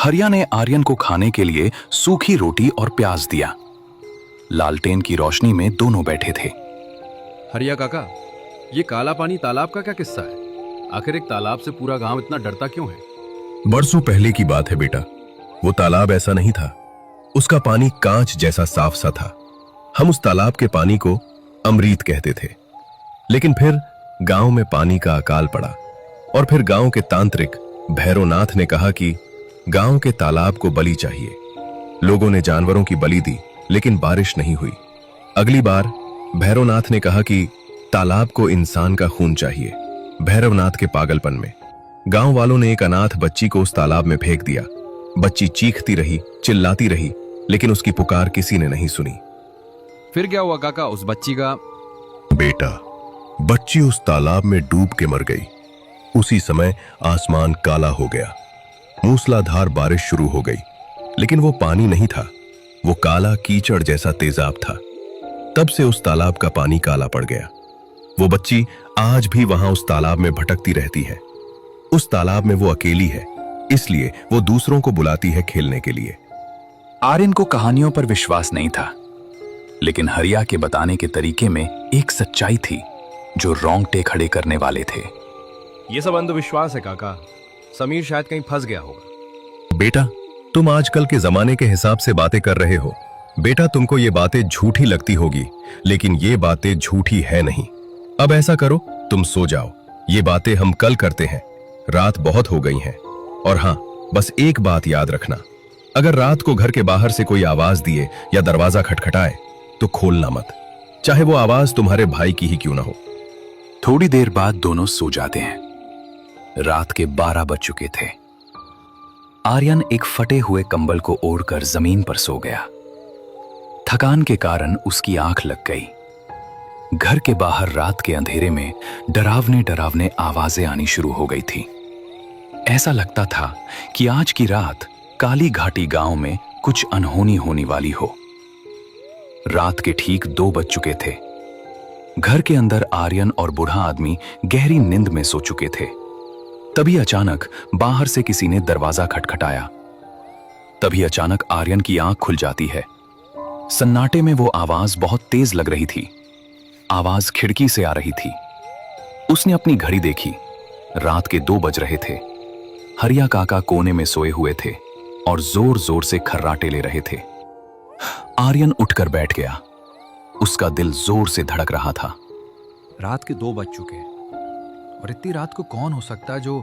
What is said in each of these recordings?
हरिया ने आर्यन को खाने के लिए सूखी रोटी और प्याज दिया। लालटेन की रोशनी में दोनों बैठे थे। हरिया काका, ये काला पानी तालाब का क्या किस्सा है? आखिर एक तालाब से पूरा गांव इतना डरता क्यों है? बरसों पहले की बात है बेटा। वो तालाब ऐसा नहीं था। उसका पानी कांच जैसा साफ सा था। हम उस तालाब के पानी को अमृत कहते थे। लेकिन फिर गांव में पानी का अकाल पड़ा और फिर गांव के तांत्रिक भैरवनाथ ने कहा कि गांव के तालाब को बलि चाहिए। लोगों ने जानवरों की बलि दी, लेकिन बारिश नहीं हुई। अगली बार भैरवनाथ ने कहा कि तालाब को इंसान का खून चाहिए। भैरवनाथ के पागलपन में गांव वालों ने एक अनाथ बच्ची को उस तालाब में फेंक दिया। बच्ची चीखती रही, चिल्लाती रही, लेकिन उसकी पुकार किसी ने नहीं सुनी। फिर क्या हुआ काका उस बच्ची का? बेटा, बच्ची उस तालाब में डूब के मर गई। उसी समय आसमान काला हो गया। मूसलाधार बारिश शुरू हो गई, लेकिन वो पानी नहीं था, वो काला कीचड़ जैसा तेजाब था। तब से उस तालाब का पानी काला पड़ गया। वो बच्ची आज भी वहां उस तालाब में भटकती रहती है। उस तालाब में वो अकेली है, इसलिए वो दूसरों को बुलाती है खेलने के लिए। आर्यन को कहानियों पर विश्वास नहीं था, लेकिन हरिया के बताने के तरीके में एक सच्चाई थी जो रोंगटे खड़े करने वाले थे। ये सब अंधविश्वास है काका। समीर शायद कहीं फंस गया होगा। बेटा, तुम आजकल के जमाने के हिसाब से बातें कर रहे हो। बेटा, तुमको ये बातें झूठी लगती होगी, लेकिन ये बातें झूठी है नहीं। अब ऐसा करो, तुम सो जाओ। ये बातें हम कल करते हैं। रात बहुत हो गई है। और हाँ, बस एक बात याद रखना, अगर रात को घर के बाहर से कोई आवाज दिए या दरवाजा खटखटाए तो खोलना मत, चाहे वो आवाज तुम्हारे भाई की ही क्यों ना हो। थोड़ी देर बाद दोनों सो जाते हैं। रात के 12 बज चुके थे। आर्यन एक फटे हुए कंबल को ओढ़कर जमीन पर सो गया। थकान के कारण उसकी आंख लग गई। घर के बाहर रात के अंधेरे में डरावने डरावने आवाजें आनी शुरू हो गई थी। ऐसा लगता था कि आज की रात काली घाटी गांव में कुछ अनहोनी होने वाली हो। रात के ठीक 2 बज चुके थे। घर के अंदर आर्यन और बूढ़ा आदमी गहरी नींद में सो चुके थे। तभी अचानक बाहर से किसी ने दरवाजा खटखटाया। तभी अचानक आर्यन की आंख खुल जाती है। सन्नाटे में वो आवाज बहुत तेज लग रही थी। आवाज खिड़की से आ रही थी। उसने अपनी घड़ी देखी। रात के 2 बज रहे थे। हरिया काका कोने में सोए हुए थे और जोर जोर से खर्राटे ले रहे थे। आर्यन उठकर बैठ गया। उसका दिल जोर से धड़क रहा था। रात के 2 बज चुके हैं और इतनी रात को कौन हो सकता है जो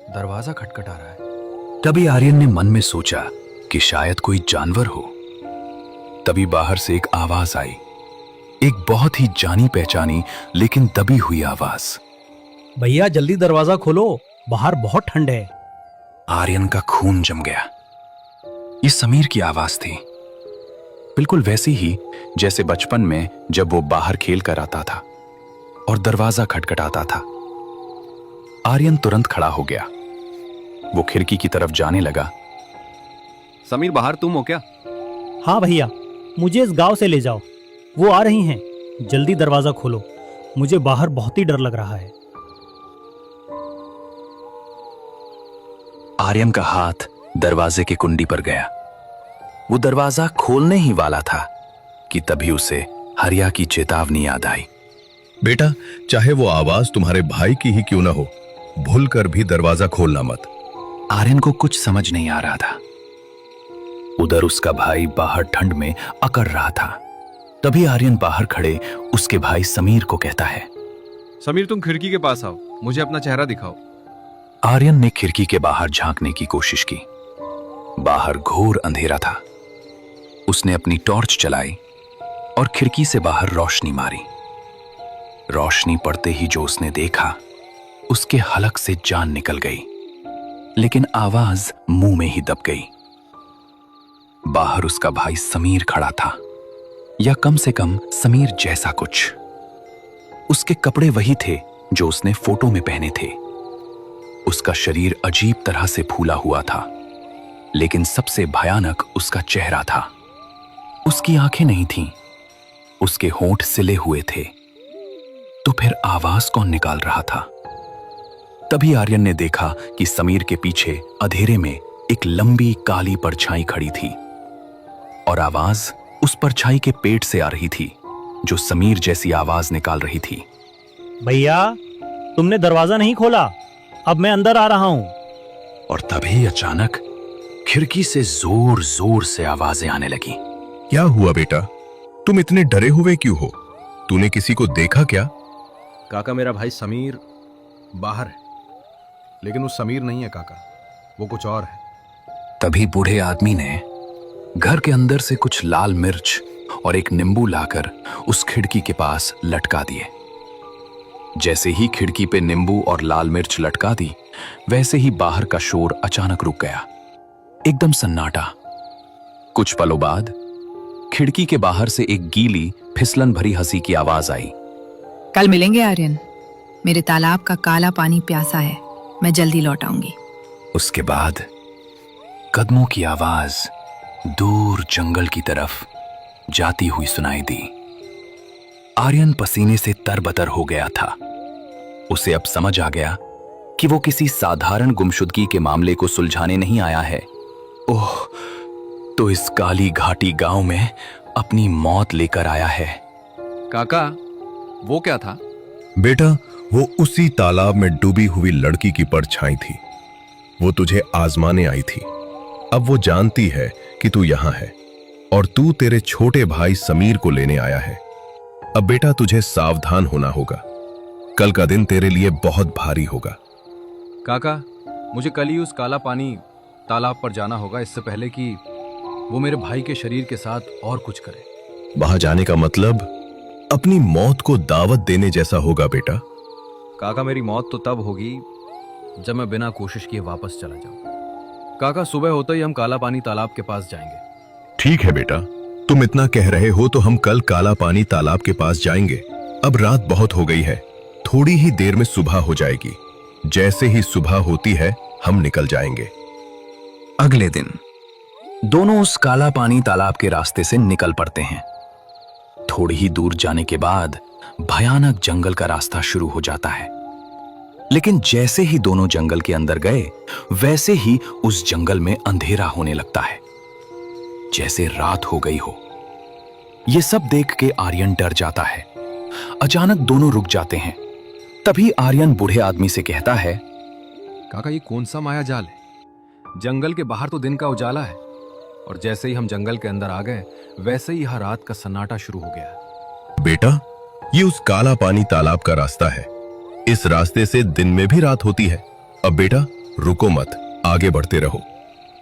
दरवाजा खटखटा रहा है? तभी आर्यन ने मन में सोचा कि शायद कोई जानवर हो। तभी बाहर से एक आवाज आई, एक बहुत ही जानी पहचानी लेकिन दबी हुई आवाज। भैया जल्दी दरवाजा खोलो, बाहर बहुत ठंड है। आर्यन का खून जम गया। ये समीर की आवाज थी, बिल्कुल वैसी ही जैसे बचपन में जब वो बाहर खेल कर आता था और दरवाजा खटखटाता था। आर्यन तुरंत खड़ा हो गया। वो खिड़की की तरफ जाने लगा। समीर, बाहर तुम हो क्या? हाँ भैया, मुझे इस गांव से ले जाओ, वो आ रही हैं। जल्दी दरवाजा खोलो, मुझे बाहर बहुत ही डर लग रहा है। आर्यन का हाथ दरवाजे की कुंडी पर गया। वो दरवाजा खोलने ही वाला था कि तभी उसे हरिया की चेतावनी याद आई। बेटा, चाहे वो आवाज तुम्हारे भाई की ही क्यों ना हो, भूलकर भी दरवाजा खोलना मत। आर्यन को कुछ समझ नहीं आ रहा था। उधर उसका भाई बाहर ठंड में अकड़ रहा था। तभी आर्यन बाहर खड़े उसके भाई समीर को कहता है, समीर, तुम खिड़की के पास आओ, मुझे अपना चेहरा दिखाओ। आर्यन ने खिड़की के बाहर झांकने की कोशिश की। बाहर घोर अंधेरा था। उसने अपनी टॉर्च चलाई और खिड़की से बाहर रोशनी मारी। रोशनी पड़ते ही जो उसने देखा, उसके हलक से जान निकल गई, लेकिन आवाज मुंह में ही दब गई। बाहर उसका भाई समीर खड़ा था, या कम से कम समीर जैसा कुछ। उसके कपड़े वही थे जो उसने फोटो में पहने थे। उसका शरीर अजीब तरह से फूला हुआ था, लेकिन सबसे भयानक उसका चेहरा था। उसकी आंखें नहीं थीं, उसके होंठ सिले हुए थे। तो फिर आवाज कौन निकाल रहा था? तभी आर्यन ने देखा कि समीर के पीछे अंधेरे में एक लंबी काली परछाई खड़ी थी और आवाज उस परछाई के पेट से आ रही थी, जो समीर जैसी आवाज निकाल रही थी। भैया, तुमने दरवाजा नहीं खोला, अब मैं अंदर आ रहा हूं। और तभी अचानक खिड़की से जोर जोर से आवाजें आने लगी। क्या हुआ बेटा? तुम इतने डरे हुए क्यों हो? तूने किसी को देखा क्या? काका, मेरा भाई समीर बाहर है, लेकिन वो समीर नहीं है काका, वो कुछ और है। तभी बूढ़े आदमी ने घर के अंदर से कुछ लाल मिर्च और एक नींबू लाकर उस खिड़की के पास लटका दिए। जैसे ही खिड़की पे नींबू और लाल मिर्च लटका दी, वैसे ही बाहर का शोर अचानक रुक गया। एकदम सन्नाटा। कुछ पलों बाद खिड़की के बाहर से एक गीली फिसलन भरी हंसी की आवाज आई। कल मिलेंगे आर्यन। मेरे तालाब का काला पानी प्यासा है, मैं जल्दी लौट आऊंगी। उसके बाद कदमों की आवाज दूर जंगल की तरफ जाती हुई सुनाई दी। आर्यन पसीने से तरबतर हो गया था। उसे अब समझ आ गया कि वो किसी साधारण गुमशुदगी के मामले को सुलझाने नहीं आया है। ओह, तो इस काली घाटी गांव में अपनी मौत लेकर आया है। काका, वो क्या था? बेटा, वो उसी तालाब में डूबी हुई लड़की की परछाई थी। वो तुझे आजमाने आई थी। अब वो जानती है कि तू यहां है और तू तेरे छोटे भाई समीर को लेने आया है। अब बेटा, तुझे सावधान होना होगा। कल का दिन तेरे लिए बहुत भारी होगा। काका, मुझे कल ही उस काला पानी तालाब पर जाना होगा, इससे पहले कि वो मेरे भाई के शरीर के साथ और कुछ करे। वहां जाने का मतलब अपनी मौत को दावत देने जैसा होगा बेटा। काका, मेरी मौत तो तब होगी जब मैं बिना कोशिश किए वापस चला जाऊं। काका, सुबह होते ही हम काला पानी तालाब के पास जाएंगे। ठीक है बेटा, तुम इतना कह रहे हो तो हम कल काला पानी तालाब के पास जाएंगे। अब रात बहुत हो गई है, थोड़ी ही देर में सुबह हो जाएगी। जैसे ही सुबह होती है हम निकल जाएंगे। अगले दिन दोनों उस काला पानी तालाब के रास्ते से निकल पड़ते हैं। थोड़ी ही दूर जाने के बाद भयानक जंगल का रास्ता शुरू हो जाता है। लेकिन जैसे ही दोनों जंगल के अंदर गए, वैसे ही उस जंगल में अंधेरा होने लगता है, जैसे रात हो गई हो। यह सब देख के आर्यन डर जाता है। अचानक दोनों रुक जाते हैं। तभी आर्यन बूढ़े आदमी से कहता है, काका, ये कौन सा माया जाल है? जंगल के बाहर तो दिन का उजाला है, और जैसे ही हम जंगल के अंदर आ गए, वैसे ही यह रात का सन्नाटा शुरू हो गया। बेटा, ये उस काला पानी तालाब का रास्ता है। इस रास्ते से दिन में भी रात होती है। अब बेटा, रुको मत, आगे बढ़ते रहो।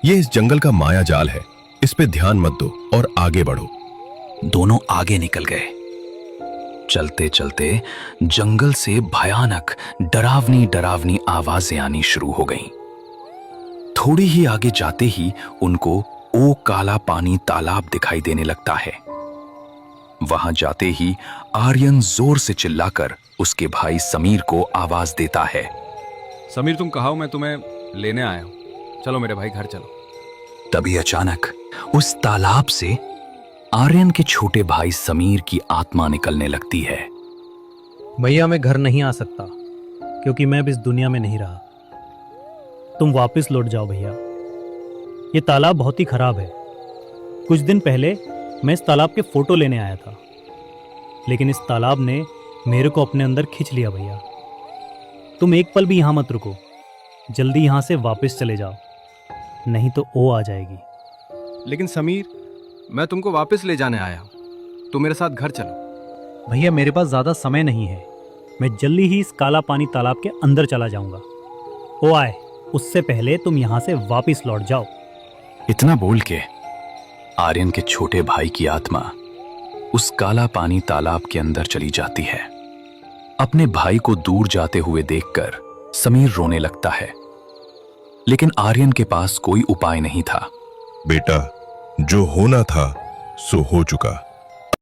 ये इस जंगल का माया जाल है, इस पे ध्यान मत दो और आगे बढ़ो। दोनों आगे निकल गए। चलते चलते जंगल से भयानक डरावनी डरावनी आवाजें आनी शुरू हो गईं। थोड़ी ही आगे जाते ही उनको ओ काला पानी तालाब दिखाई देने लगता है। वहां जाते ही आर्यन जोर से चिल्लाकर उसके भाई समीर को आवाज देता है। समीर, तुम कहा हो, मैं तुम्हें लेने आया हूं। चलो मेरे भाई, घर चलो। तभी अचानक उस तालाब से आर्यन के छोटे भाई समीर की आत्मा निकलने लगती है। भैया, मैं घर नहीं आ सकता क्योंकि मैं अब इस दुनिया में नहीं रहा। तुम वापस लौट जाओ भैया। ये तालाब बहुत ही खराब है। कुछ दिन पहले मैं इस तालाब के फोटो लेने आया था, लेकिन इस तालाब ने मेरे को अपने अंदर खींच लिया। भैया, तुम एक पल भी यहां मत रुको, जल्दी यहां से वापस चले जाओ, नहीं तो ओ आ जाएगी। लेकिन समीर, मैं तुमको वापस ले जाने आया हूं, तुम मेरे साथ घर चलो। भैया, मेरे पास ज्यादा समय नहीं है। मैं जल्दी ही इस काला पानी तालाब के अंदर चला जाऊंगा। ओ आए, उससे पहले तुम यहां से वापस लौट जाओ। इतना बोल के आर्यन के छोटे भाई की आत्मा उस काला पानी तालाब के अंदर चली जाती है। अपने भाई को दूर जाते हुए देखकर समीर रोने लगता है, लेकिन आर्यन के पास कोई उपाय नहीं था। बेटा, जो होना था सो हो चुका।